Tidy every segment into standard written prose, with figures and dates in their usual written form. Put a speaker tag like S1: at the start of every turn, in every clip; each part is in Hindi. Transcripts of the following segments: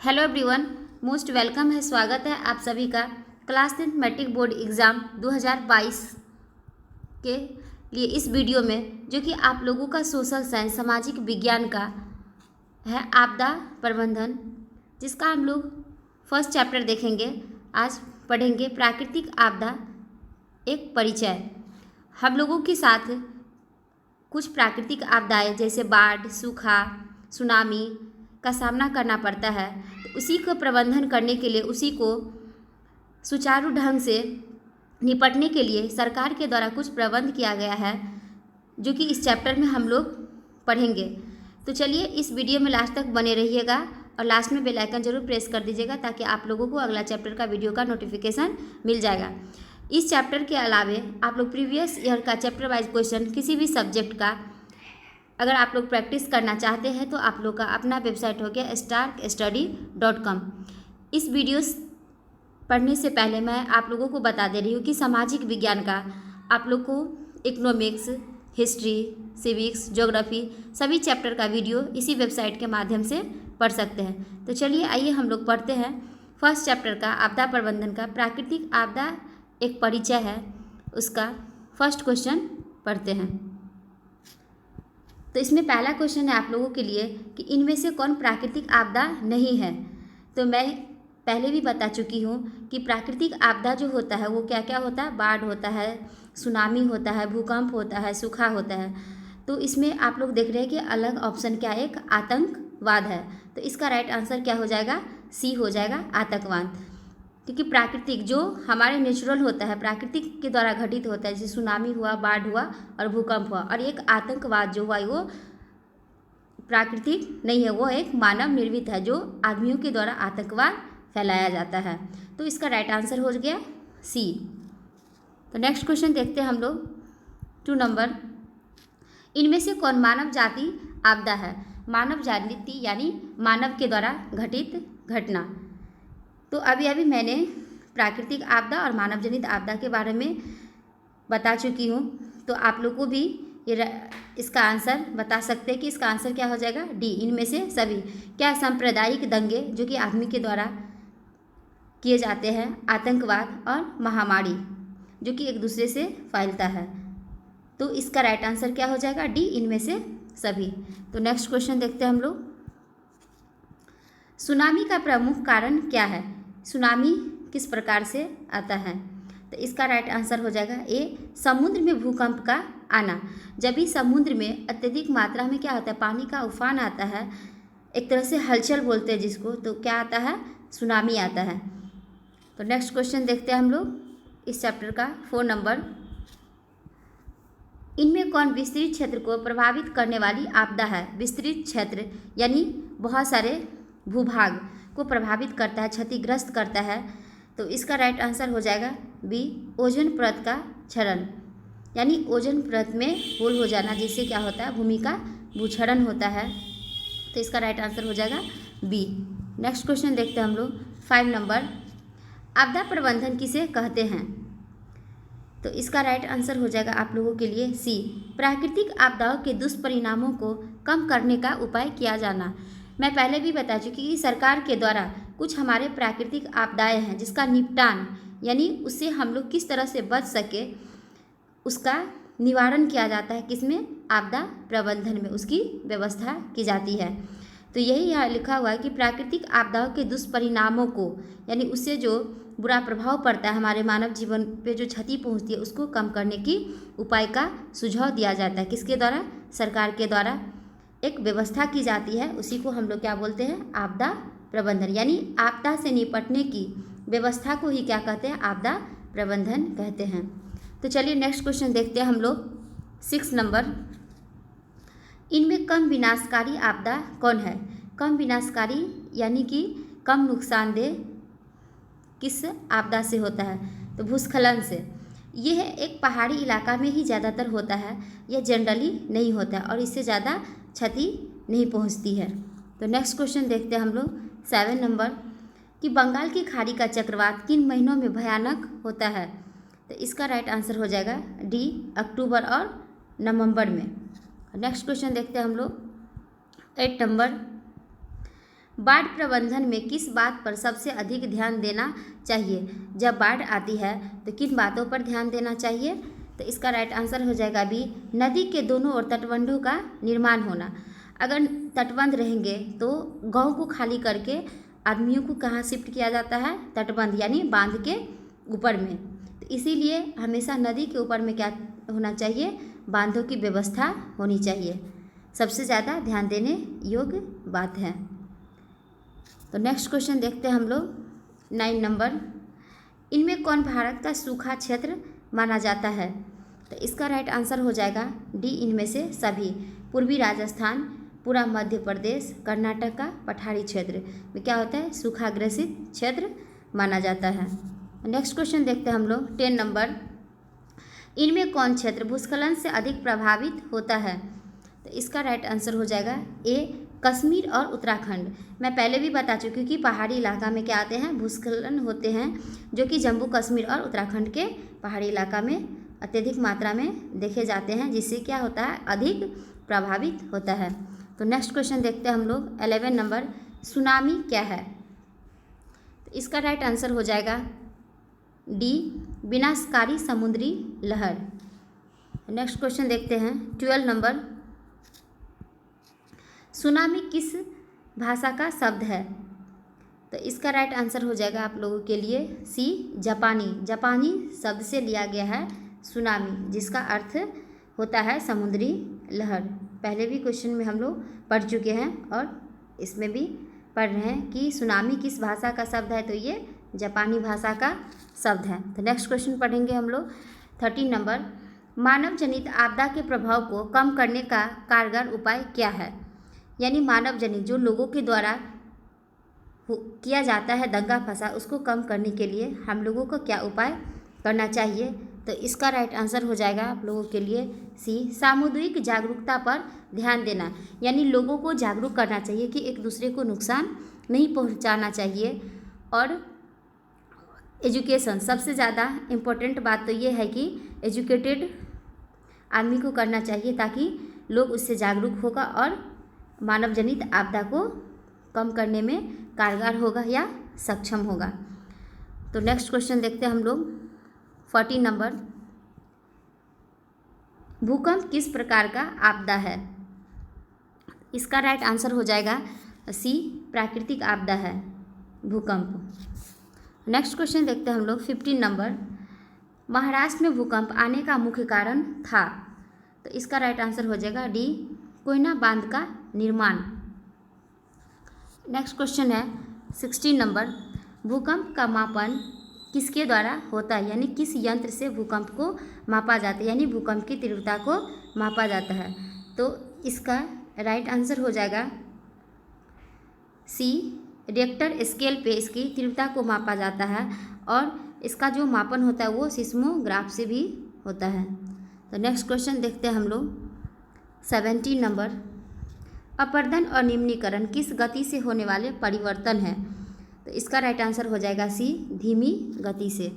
S1: हेलो एवरीवन, मोस्ट वेलकम है। स्वागत है आप सभी का क्लास 10 मैट्रिक बोर्ड एग्ज़ाम 2022 के लिए इस वीडियो में, जो कि आप लोगों का सोशल साइंस सामाजिक विज्ञान का है, आपदा प्रबंधन, जिसका हम लोग फर्स्ट चैप्टर देखेंगे। आज पढ़ेंगे प्राकृतिक आपदा एक परिचय। हम लोगों के साथ कुछ प्राकृतिक आपदाएं जैसे बाढ़, सूखा, सुनामी का सामना करना पड़ता है। तो उसी को प्रबंधन करने के लिए, उसी को सुचारू ढंग से निपटने के लिए सरकार के द्वारा कुछ प्रबंध किया गया है, जो कि इस चैप्टर में हम लोग पढ़ेंगे। तो चलिए इस वीडियो में लास्ट तक बने रहिएगा और लास्ट में बेल आइकन जरूर प्रेस कर दीजिएगा, ताकि आप लोगों को अगला चैप्टर का वीडियो का नोटिफिकेशन मिल जाएगा। इस चैप्टर के अलावे आप लोग प्रीवियस ईयर का चैप्टर वाइज क्वेश्चन किसी भी सब्जेक्ट का अगर आप लोग प्रैक्टिस करना चाहते हैं तो आप लोग का अपना वेबसाइट हो गया starkstudy.com। इस वीडियोस पढ़ने से पहले मैं आप लोगों को बता दे रही हूँ कि सामाजिक विज्ञान का आप लोग को इकोनॉमिक्स, हिस्ट्री, सिविक्स, ज्योग्राफी सभी चैप्टर का वीडियो इसी वेबसाइट के माध्यम से पढ़ सकते हैं। तो चलिए आइए हम लोग पढ़ते हैं फर्स्ट चैप्टर का आपदा प्रबंधन का प्राकृतिक आपदा एक परिचय है, उसका फर्स्ट क्वेश्चन पढ़ते हैं। तो इसमें पहला क्वेश्चन है आप लोगों के लिए कि इनमें से कौन प्राकृतिक आपदा नहीं है। तो मैं पहले भी बता चुकी हूँ कि प्राकृतिक आपदा जो होता है वो क्या क्या होता है। बाढ़ होता है, सुनामी होता है, भूकंप होता है, सूखा होता है। तो इसमें आप लोग देख रहे हैं कि अलग ऑप्शन क्या है, एक आतंकवाद है। तो इसका राइट आंसर क्या हो जाएगा, सी हो जाएगा, आतंकवाद। क्योंकि प्राकृतिक जो हमारे नेचुरल होता है, प्राकृतिक के द्वारा घटित होता है, जैसे सुनामी हुआ, बाढ़ हुआ और भूकंप हुआ। और एक आतंकवाद जो हुआ वो प्राकृतिक नहीं है, वो एक मानव निर्मित है, जो आदमियों के द्वारा आतंकवाद फैलाया जाता है। तो इसका राइट आंसर हो गया सी। तो नेक्स्ट क्वेश्चन देखते हैं हम लोग 2 नंबर। इनमें से कौन मानव जाति आपदा है। मानव जाति यानी मानव के द्वारा घटित घटना। तो अभी मैंने प्राकृतिक आपदा और मानव जनित आपदा के बारे में बता चुकी हूँ। तो आप लोग को भी ये इसका आंसर बता सकते हैं कि इसका आंसर क्या हो जाएगा, डी, इनमें से सभी। क्या सांप्रदायिक दंगे जो कि आदमी के द्वारा किए जाते हैं, आतंकवाद और महामारी जो कि एक दूसरे से फैलता है। तो इसका राइट आंसर क्या हो जाएगा, डी, इनमें से सभी। तो नेक्स्ट क्वेश्चन देखते हैं हम लोग। सुनामी का प्रमुख कारण क्या है। सुनामी किस प्रकार से आता है। तो इसका राइट आंसर हो जाएगा ए, समुद्र में भूकंप का आना। जब भी समुद्र में अत्यधिक मात्रा में क्या होता है, पानी का उफान आता है, एक तरह से हलचल बोलते हैं जिसको, तो क्या आता है, सुनामी आता है। तो नेक्स्ट क्वेश्चन देखते हैं हम लोग इस चैप्टर का 4 नंबर। इनमें कौन विस्तृत क्षेत्र को प्रभावित करने वाली आपदा है। विस्तृत क्षेत्र यानी बहुत सारे भूभाग को प्रभावित करता है, क्षतिग्रस्त करता है। तो इसका राइट आंसर हो जाएगा बी, ओजोन परत का क्षरण, यानी ओजोन परत में होल हो जाना, जिससे क्या होता है, भूमि का भूक्षरण होता है। तो इसका राइट आंसर हो जाएगा बी। नेक्स्ट क्वेश्चन देखते हैं हम लोग 5 नंबर। आपदा प्रबंधन किसे कहते हैं। तो इसका राइट आंसर हो जाएगा आप लोगों के लिए सी, प्राकृतिक आपदाओं के दुष्परिणामों को कम करने का उपाय किया जाना। मैं पहले भी बता चुकी कि सरकार के द्वारा कुछ हमारे प्राकृतिक आपदाएं हैं, जिसका निपटान यानी उससे हम लोग किस तरह से बच सके, उसका निवारण किया जाता है। किसमें, आपदा प्रबंधन में उसकी व्यवस्था की जाती है। तो यही यहाँ लिखा हुआ है कि प्राकृतिक आपदाओं के दुष्परिणामों को, यानी उससे जो बुरा प्रभाव पड़ता है हमारे मानव जीवन पे, जो क्षति पहुँचती है, उसको कम करने की उपाय का सुझाव दिया जाता है। किसके द्वारा, सरकार के द्वारा एक व्यवस्था की जाती है। उसी को हम लोग क्या बोलते हैं, आपदा प्रबंधन, यानी आपदा से निपटने की व्यवस्था को ही क्या कहते हैं, आपदा प्रबंधन कहते हैं। तो चलिए नेक्स्ट क्वेश्चन देखते हैं हम लोग 6 नंबर। इनमें कम विनाशकारी आपदा कौन है। कम विनाशकारी यानी कि कम नुकसानदेह किस आपदा से होता है। तो भूस्खलन से। यह एक पहाड़ी इलाका में ही ज़्यादातर होता है, यह जनरली नहीं होता है और इससे ज़्यादा क्षति नहीं पहुंचती है। तो नेक्स्ट क्वेश्चन देखते हैं हम लोग 7 नंबर कि बंगाल की खाड़ी का चक्रवात किन महीनों में भयानक होता है। तो इसका राइट आंसर हो जाएगा डी, अक्टूबर और नवंबर में। नेक्स्ट क्वेश्चन देखते हैं हम लोग 8 नंबर। बाढ़ प्रबंधन में किस बात पर सबसे अधिक ध्यान देना चाहिए? जब बाढ़ आती है तो किन बातों पर ध्यान देना चाहिए? तो इसका राइट आंसर हो जाएगा बी, नदी के दोनों ओर तटबंधों का निर्माण होना। अगर तटबंध रहेंगे तो गांव को खाली करके आदमियों को कहाँ शिफ्ट किया जाता है? तटबंध यानी बांध के ऊपर में। तो इसीलिए हमेशा नदी के ऊपर में क्या होना चाहिए? बांधों की व्यवस्था होनी चाहिए। सबसे ज़्यादा ध्यान देने योग्य बात है। तो नेक्स्ट क्वेश्चन देखते हैं हम लोग 9 नंबर। इनमें कौन भारत का सूखा क्षेत्र माना जाता है? तो इसका राइट आंसर हो जाएगा डी, इनमें से सभी। पूर्वी राजस्थान, पूरा मध्य प्रदेश, कर्नाटक का पठारी क्षेत्र में क्या होता है? सूखाग्रसित क्षेत्र माना जाता है। नेक्स्ट क्वेश्चन देखते हैं हम लोग 10 नंबर। इनमें कौन क्षेत्र भूस्खलन से अधिक प्रभावित होता है? तो इसका राइट आंसर हो जाएगा ए, कश्मीर और उत्तराखंड। मैं पहले भी बता चुकी हूँ कि पहाड़ी इलाका में क्या आते हैं? भूस्खलन होते हैं, जो कि जम्मू कश्मीर और उत्तराखंड के पहाड़ी इलाका में अत्यधिक मात्रा में देखे जाते हैं, जिससे क्या होता है? अधिक प्रभावित होता है। तो नेक्स्ट क्वेश्चन देखते हैं हम लोग 11 नंबर। सुनामी क्या है? तो इसका राइट आंसर हो जाएगा डी, विनाशकारी समुद्री लहर। नेक्स्ट क्वेश्चन देखते हैं 12 नंबर। सुनामी किस भाषा का शब्द है? तो इसका राइट आंसर हो जाएगा आप लोगों के लिए सी, जापानी। जापानी शब्द से लिया गया है सुनामी, जिसका अर्थ होता है समुद्री लहर। पहले भी क्वेश्चन में हम लोग पढ़ चुके हैं और इसमें भी पढ़ रहे हैं कि सुनामी किस भाषा का शब्द है, तो ये जापानी भाषा का शब्द है। तो नेक्स्ट क्वेश्चन पढ़ेंगे हम लोग 13 नंबर। मानव जनित आपदा के प्रभाव को कम करने का कारगर उपाय क्या है? यानी मानव जनित जो लोगों के द्वारा किया जाता है दंगा फसाद, उसको कम करने के लिए हम लोगों को क्या उपाय करना चाहिए? तो इसका राइट आंसर हो जाएगा आप लोगों के लिए सी, सामुदायिक जागरूकता पर ध्यान देना। यानी लोगों को जागरूक करना चाहिए कि एक दूसरे को नुकसान नहीं पहुंचाना चाहिए। और एजुकेशन, सबसे ज़्यादा इम्पोर्टेंट बात तो ये है कि एजुकेटेड आदमी को करना चाहिए, ताकि लोग उससे जागरूक होगा और मानव जनित आपदा को कम करने में कारगर होगा या सक्षम होगा। तो नेक्स्ट क्वेश्चन देखते हैं हम लोग 14 नंबर। भूकंप किस प्रकार का आपदा है? इसका राइट आंसर हो जाएगा सी, प्राकृतिक आपदा है भूकंप। नेक्स्ट क्वेश्चन देखते हैं हम लोग 15 नंबर। महाराष्ट्र में भूकंप आने का मुख्य कारण था? तो इसका राइट आंसर हो जाएगा डी, कोयना बांध का निर्माण। नेक्स्ट क्वेश्चन है 16 नंबर। भूकंप का मापन किसके द्वारा होता है? यानी किस यंत्र से भूकंप को मापा जाता है, यानी भूकंप की तीव्रता को मापा जाता है? तो इसका राइट आंसर हो जाएगा सी, रिएक्टर स्केल पे इसकी तीव्रता को मापा जाता है, और इसका जो मापन होता है वो सिस्मोग्राफ से भी होता है। तो नेक्स्ट क्वेश्चन देखते हैं हम लोग 17 नंबर। अपर्दन और निम्नीकरण किस गति से होने वाले परिवर्तन हैं? तो इसका राइट आंसर हो जाएगा सी, धीमी गति से।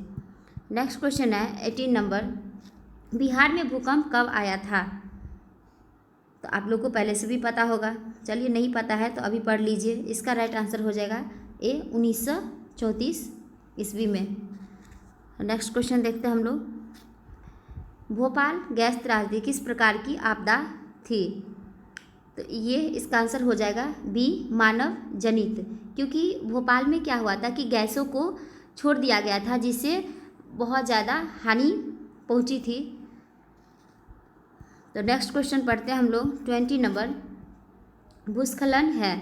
S1: नेक्स्ट क्वेश्चन है 18 नंबर। बिहार में भूकंप कब आया था? तो आप लोग को पहले से भी पता होगा, चलिए नहीं पता है तो अभी पढ़ लीजिए। इसका राइट आंसर हो जाएगा ए, 1934 ईस्वी में। नेक्स्ट क्वेश्चन देखते हैं हम लोग। भोपाल गैस त्रासदी किस प्रकार की आपदा थी? तो ये इसका आंसर हो जाएगा बी, मानव जनित। क्योंकि भोपाल में क्या हुआ था कि गैसों को छोड़ दिया गया था, जिससे बहुत ज़्यादा हानि पहुंची थी। तो नेक्स्ट क्वेश्चन पढ़ते हैं हम लोग 20 नंबर। भूस्खलन है,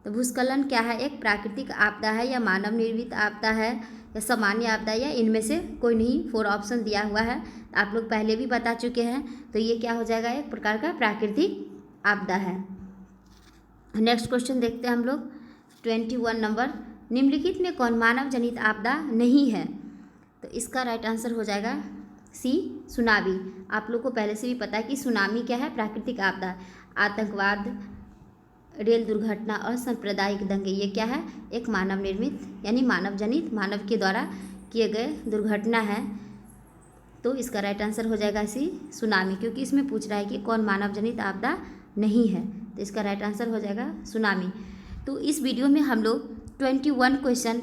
S1: तो भूस्खलन क्या है? एक प्राकृतिक आपदा है या मानव निर्मित आपदा है या सामान्य आपदा, या इनमें से कोई नहीं? 4 ऑप्शन दिया हुआ है, आप लोग पहले भी बता चुके हैं। तो ये क्या हो जाएगा? एक प्रकार का प्राकृतिक आपदा है। नेक्स्ट क्वेश्चन देखते हैं हम लोग 21 नंबर। निम्नलिखित में कौन मानव जनित आपदा नहीं है? तो इसका राइट आंसर हो जाएगा सी, सुनामी। आप लोग को पहले से भी पता है कि सुनामी क्या है? प्राकृतिक आपदा। आतंकवाद, रेल दुर्घटना और सांप्रदायिक दंगे, ये क्या है? एक मानव निर्मित यानी मानव जनित, मानव के द्वारा किए गए दुर्घटना है। तो इसका राइट आंसर हो जाएगा सी, सुनामी, क्योंकि इसमें पूछ रहा है कि कौन मानव जनित आपदा नहीं है। तो इसका राइट आंसर हो जाएगा सुनामी। तो इस वीडियो में हम लोग 21 क्वेश्चन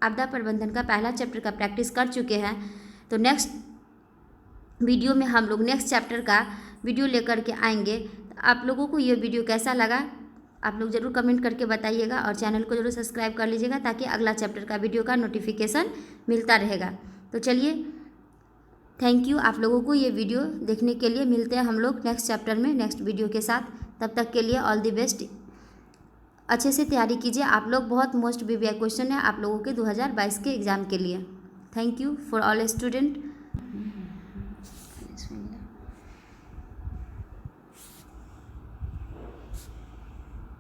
S1: आपदा प्रबंधन का पहला चैप्टर का प्रैक्टिस कर चुके हैं। तो नेक्स्ट वीडियो में हम लोग नेक्स्ट चैप्टर का वीडियो लेकर के आएंगे। तो आप लोगों को ये वीडियो कैसा लगा आप लोग ज़रूर कमेंट करके बताइएगा और चैनल को ज़रूर सब्सक्राइब कर लीजिएगा ताकि अगला चैप्टर का वीडियो का नोटिफिकेशन मिलता रहेगा। तो चलिए, थैंक यू आप लोगों को ये वीडियो देखने के लिए। मिलते हैं हम लोग नेक्स्ट चैप्टर में नेक्स्ट वीडियो के साथ। तब तक के लिए ऑल द बेस्ट। अच्छे से तैयारी कीजिए आप लोग। बहुत मोस्ट प्रीवियस क्वेश्चन है आप लोगों के 2022 के एग्ज़ाम के लिए। Thank you for all student.